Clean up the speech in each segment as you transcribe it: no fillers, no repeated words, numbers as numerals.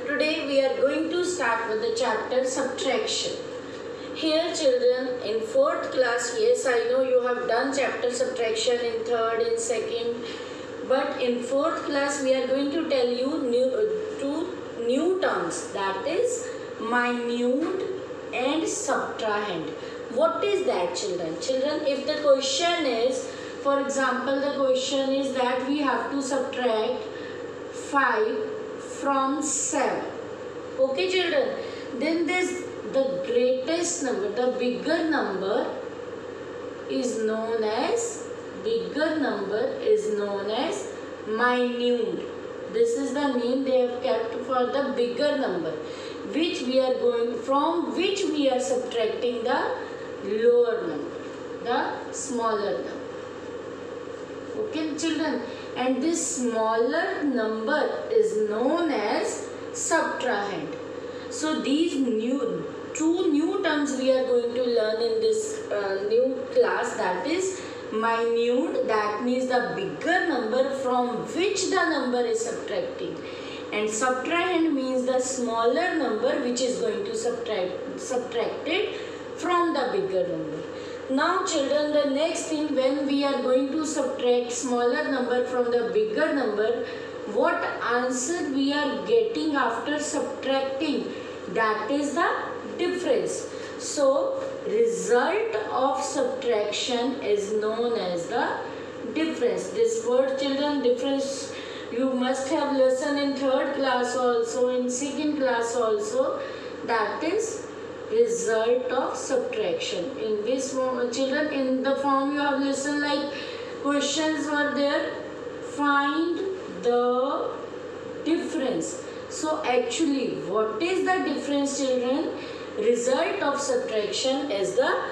today we are going to start with the chapter subtraction. Here children, in 4th class, yes I know you have done chapter subtraction in 3rd, in 2nd, but in 4th class we are going to tell you two new terms, that is minute and subtrahend. What is that children? Children, if the question is, for example, the question is that we have to subtract 5 from 7. Okay children, then the greatest number, the bigger number is known as minute. This is the name they have kept for the bigger number, which we are subtracting the lower number, the smaller number. Okay children, and this smaller number is known as subtrahend. So these two new terms we are going to learn in this new class, that is minute, that means the bigger number from which the number is subtracting, and subtrahend means the smaller number which is going to subtracted from the bigger number. Now children, the next thing, when we are going to subtract smaller number from the bigger number, what answer we are getting after subtracting, that is the difference. So result of subtraction is known as the difference. This word children, difference, you must have lesson in 3rd class also, in 2nd class also, that is result of subtraction. In this form, children, in the form you have listened, like questions were there, find the difference. So actually, what is the difference children? Result of subtraction is the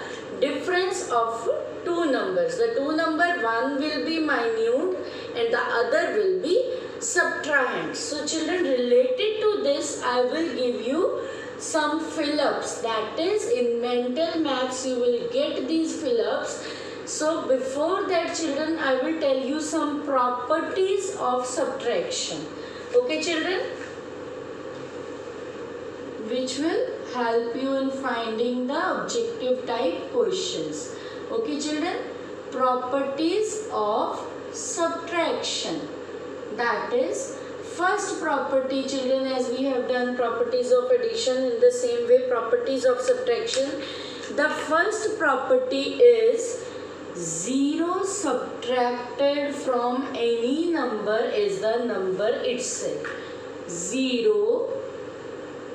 difference of two numbers. The two number, one will be minute and the other will be subtrahend. So children, related to this, I will give you some fill-ups, that is in mental maths you will get these fill-ups. So before that children, I will tell you some properties of subtraction. Okay children, which will help you in finding the objective type questions. Okay children, properties of subtraction, that is first property children, as we have done properties of addition, in the same way properties of subtraction. The first property is 0 subtracted from any number is the number itself. 0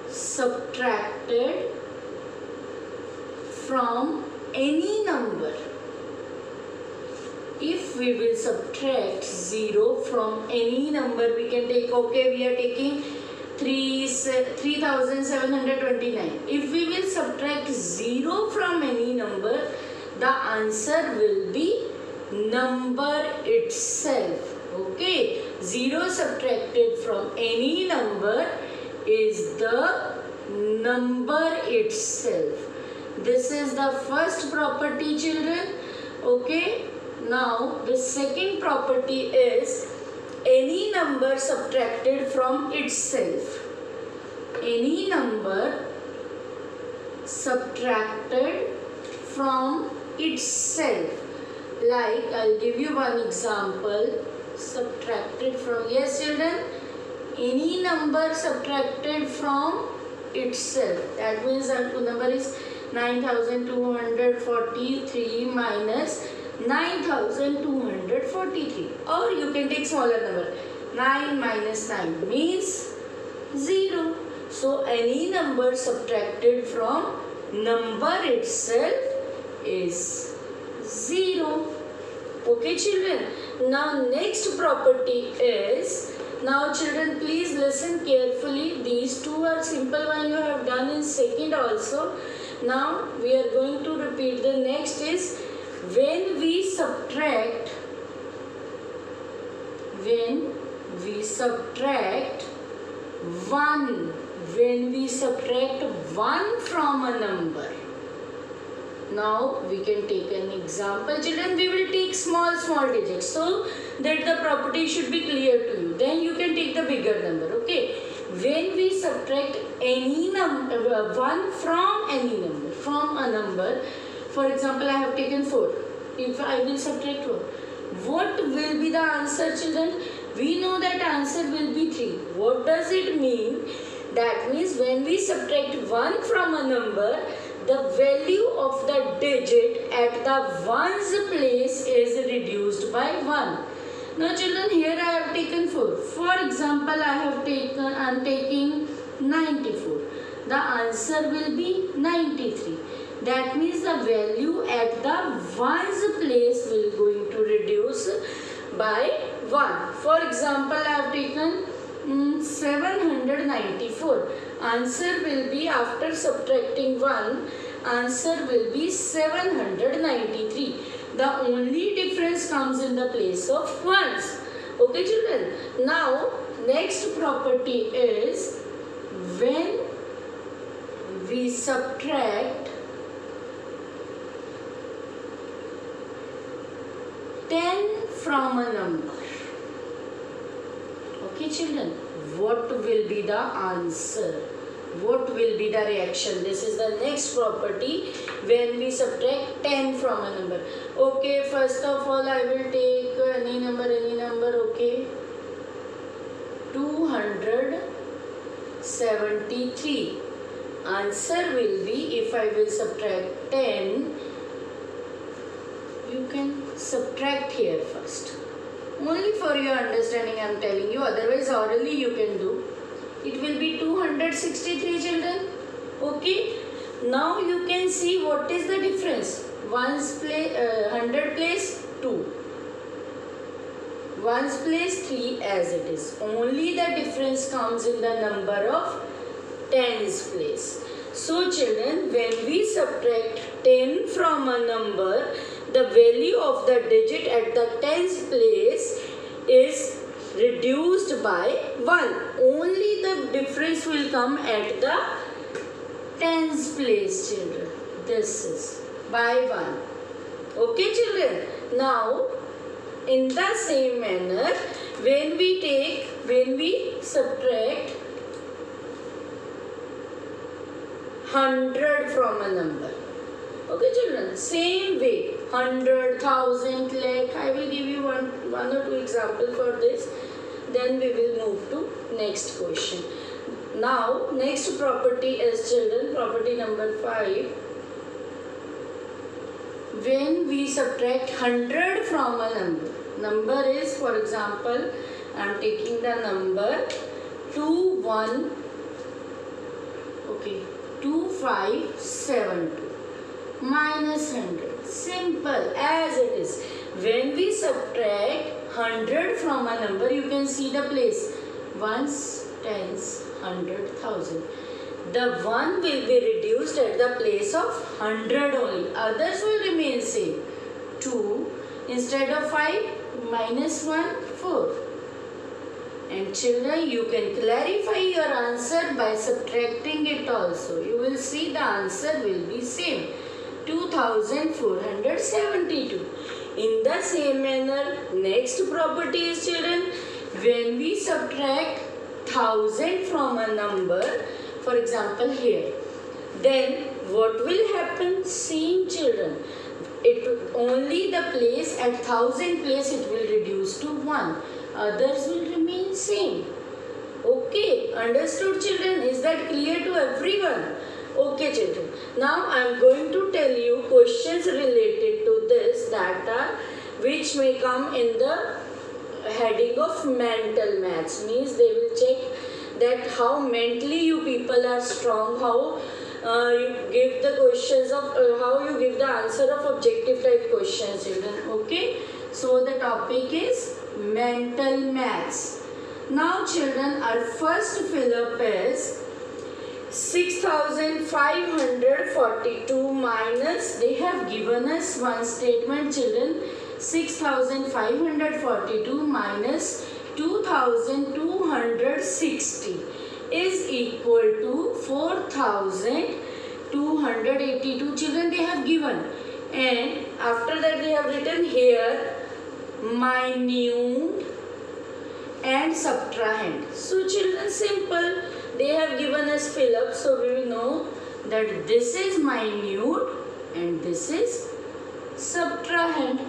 subtracted from any number. If we will subtract 0 from any number, we can take, okay, we are taking 3729. If we will subtract 0 from any number, the answer will be number itself. Okay, 0 subtracted from any number is the number itself. This is the first property children. Okay. Now, the second property is any number subtracted from itself. Any number subtracted from itself. Like, I'll give you one example. Subtracted from, yes children, any number subtracted from itself. That means that number is 9243 minus 9243, or you can take smaller number, 9 minus 9 means 0. So any number subtracted from number itself is 0. Okay children, now next property is, now children please listen carefully, these two are simple one you have done in 2nd also. Now we are going to repeat. The next is, when we subtract 1, when we subtract 1 from a number. Now we can take an example children, we will take small digits so that the property should be clear to you. Then you can take the bigger number. Okay, when we subtract any number, 1 from any number, from a number, for example, I have taken 4. If I will subtract 4, what will be the answer, children? We know that answer will be 3. What does it mean? That means when we subtract 1 from a number, the value of the digit at the ones place is reduced by 1. Now children, here I have taken 4. For example, I am taking 94. The answer will be 93. That means the value at the ones place will going to reduce by 1. For example, I have taken 794. Answer will be, after subtracting 1, answer will be 793. The only difference comes in the place of ones. Okay children. Now next property is when we subtract 10 from a number. Okay children, what will be the answer? What will be the reaction? This is the next property when we subtract 10 from a number. Okay, first of all I will take any number, okay. 273. Answer will be, if I will subtract 10, you can subtract here first. Only for your understanding I am telling you, otherwise orally you can do. It will be 263 children. Okay. Now you can see what is the difference. 100 place 2. 1's place 3 as it is. Only the difference comes in the number of 10's place. So children, when we subtract 10 from a number, the value of the digit at the 10's place is reduced by 1. Only the difference will come at the 10's place, children. This is by 1. Okay children. Now in the same manner, when we subtract 100 from a number. Okay children, same way, 100, 1000, lakh. I will give you one or two examples for this. Then we will move to next question. Now next property is children, property number 5. When we subtract 100 from a number is, for example, I am taking the number 2572 minus 100. Simple as it is. When we subtract 100 from a number, you can see the place. Ones, tens, 100, 1000. The 1 will be reduced at the place of 100 only. Others will remain same. 2 instead of 5, minus 1, 4. And children, you can clarify your answer by subtracting it also. You will see the answer will be same. 2472. In the same manner, next property is children, when we subtract 1000 from a number, for example here, then what will happen? Same children. Only the place at 1000 place it will reduce to 1. Others will remain same. Okay, understood children? Is that clear to everyone? Okay children. Now I am going to tell you questions related to this which may come in the heading of mental maths. Means they will check that how mentally you people are strong, how you give the questions of how you give the answer of objective type questions children. Okay. So the topic is mental maths. Now children, our first fill-up is 6542 minus, they have given us one statement children, 6542 minus 2260 is equal to 4282 children they have given, and after that they have written here minute and subtrahend. So children, simple. They have given us fill up, so we will know that this is minute and this is subtrahend.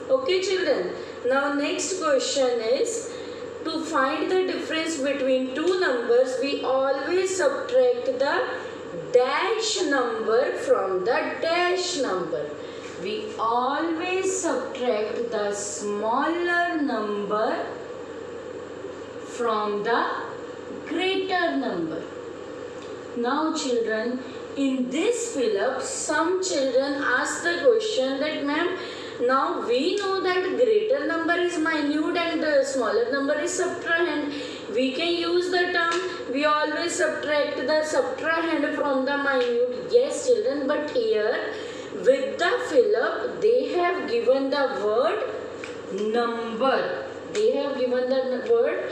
Okay children. Now next question is, to find the difference between two numbers, we always subtract the dash number from the dash number. We always subtract the smaller number from the greater number. Now children, in this fill up, some children ask the question that, ma'am, now we know that greater number is minute and the smaller number is subtrahend. We can use the term, we always subtract the subtrahend from the minute. Yes children, but here with the fill up, they have given the word number. They have given the word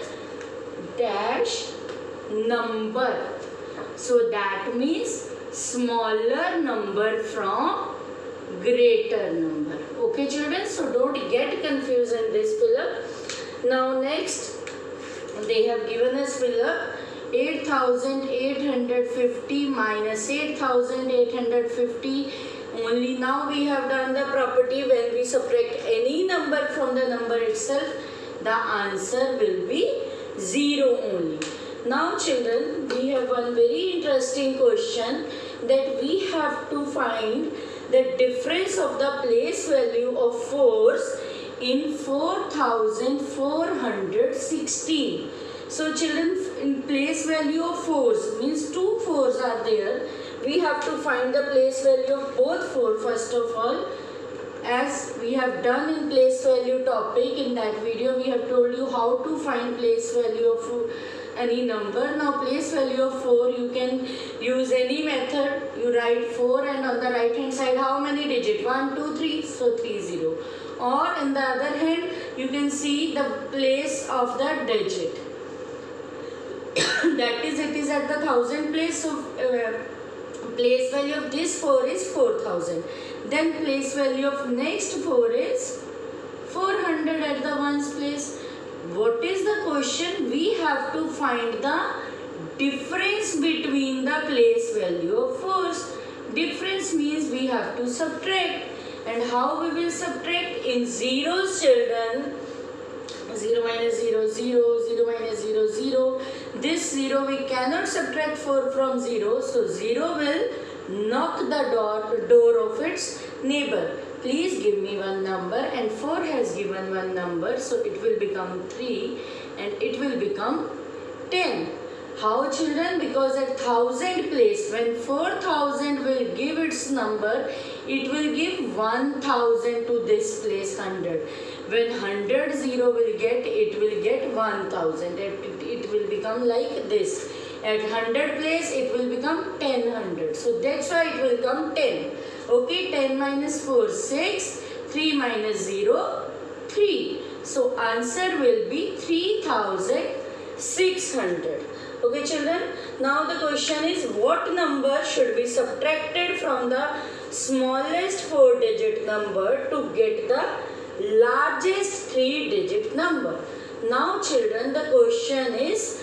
dash number. So that means smaller number from greater number. Okay children, so don't get confused in this fill up. Now next, they have given us fill up 8,850 minus 8,850. Only now we have done the property, when we subtract any number from the number itself, the answer will be 0 only. Now children, we have one very interesting question, that we have to find the difference of the place value of 4s in 4,416. So children, in place value of 4s, means 2 4s are there. We have to find the place value of both 4 first of all. As we have done in place value topic, in that video we have told you how to find place value of any number. Now place value of 4, you can use any method. You write 4 and on the right hand side how many digits? 1, 2, 3, so 30. Or in the other hand, you can see the place of the digit. That is, it is at the 1000 place, so place value of this 4 is 4000. Then place value of next 4 is 400 at the ones place. What is the question? We have to find the difference between the place value of 4s. Difference means we have to subtract. And how we will subtract? In zeros children. 0 minus 0, 0, 0 minus 0, 0. This 0 we cannot subtract 4 from 0. So 0 will knock the door of its neighbor. Please give me one number, and 4 has given one number. So it will become 3 and it will become 10. How children? Because at 1000 place, when 4000 will give its number, it will give 1000 to this place 100. When 100 0 will get, it will get 1000. It will become like this. At 100 place, it will become 1000. So that's why it will come 10. Okay, 10 minus 4, 6. 3 minus 0, 3. So answer will be 3600. Okay children, now the question is, what number should be subtracted from the smallest 4-digit number to get the largest 3-digit number? Now children, the question is,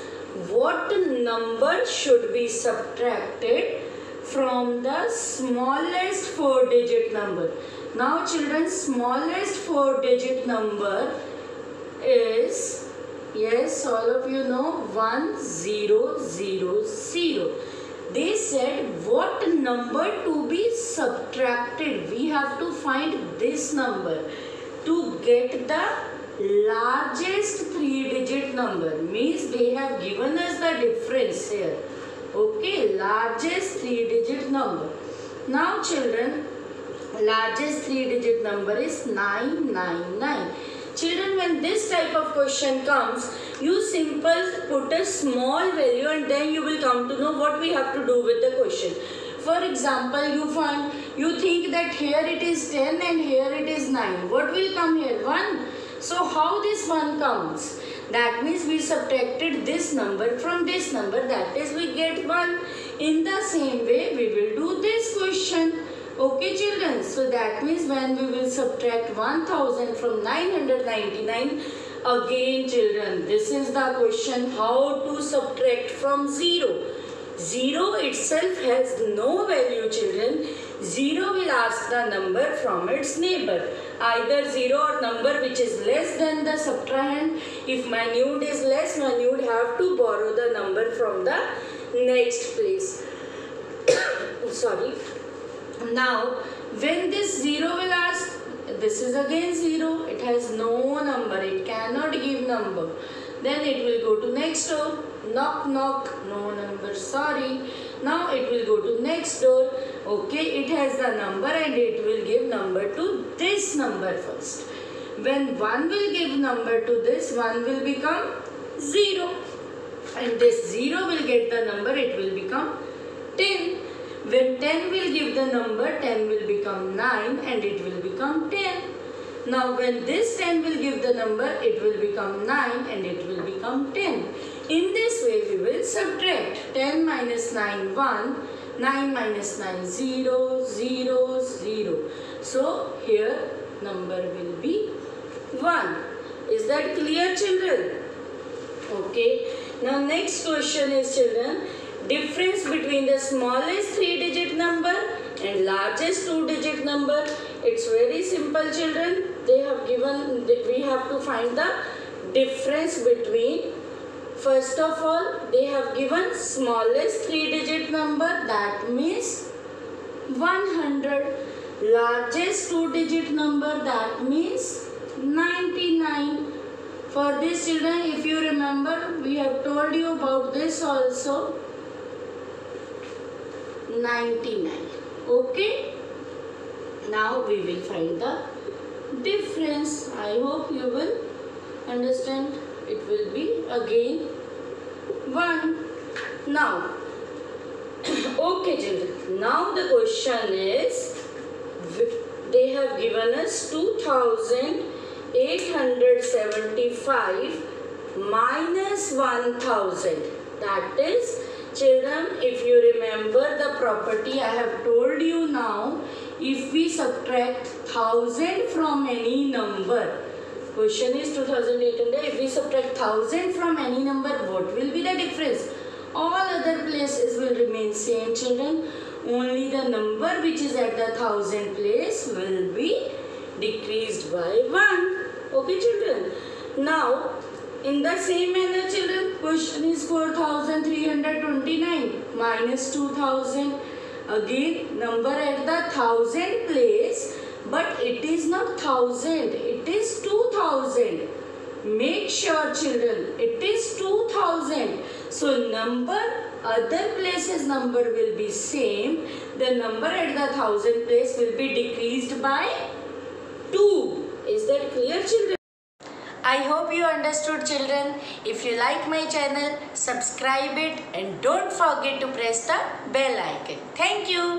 what number should be subtracted from the smallest 4-digit number? Now children, smallest 4-digit number is, yes, all of you know, 1000. They said what number to be subtracted. We have to find this number to get the largest 3-digit number. Means they have given us the difference here. Okay, largest 3-digit number. Now children, largest 3-digit number is 999. Children, when this type of question comes, you simple put a small value and then you will come to know what we have to do with the question. For example, you think that here it is 10 and here it is 9. What will come here? 1. So how this 1 comes? That means we subtracted this number from this number. That is, we get 1. In the same way, we will do this question. Okay children, so that means when we will subtract 1000 from 999, Again children, this is the question how to subtract from 0. 0 itself has no value children. 0 will ask the number from its neighbor. Either 0 or number which is less than the subtrahend. If minute is less, minute have to borrow the number from the next place. Sorry. Now when this 0 will ask, this is again 0, it has no number, it cannot give number. Then it will go to next door, knock knock, no number, sorry. Now it will go to next door, okay, it has the number and it will give number to this number first. When 1 will give number to this, 1 will become 0 and this 0 will get the number, it will become 10. When 10 will give the number, 10 will become 9 and it will become 10. Now when this 10 will give the number, it will become 9 and it will become 10. In this way we will subtract. 10 minus 9 1, 9 minus 9 0, 0, 0. So here number will be 1. Is that clear children? Okay. Now next question is children, difference between the smallest 3-digit number and largest 2-digit number. It's very simple children. They have given, we have to find the difference between, first of all they have given smallest 3-digit number, that means 100. Largest 2-digit number, that means 99. For this children, if you remember, we have told you about this also. 99. Okay. Now we will find the difference. I hope you will understand. It will be again 1. Now, okay children. Now the question is, they have given us 2875 minus 1000. That is, children, if you remember the property I have told you now, if we subtract 1000 from any number, question is 2800, if we subtract 1000 from any number, what will be the difference? All other places will remain same children, only the number which is at the 1000 place will be decreased by 1. Okay children. Now in the same manner children, question is 4329 minus 2000. Again number at the 1000 place, but it is not 1000, it is 2000. Make sure children, it is 2000. So number, other places number will be same. The number at the 1000 place will be decreased by 2. Is that clear children? I hope you understood children. If you like my channel, subscribe it and don't forget to press the bell icon. Thank you.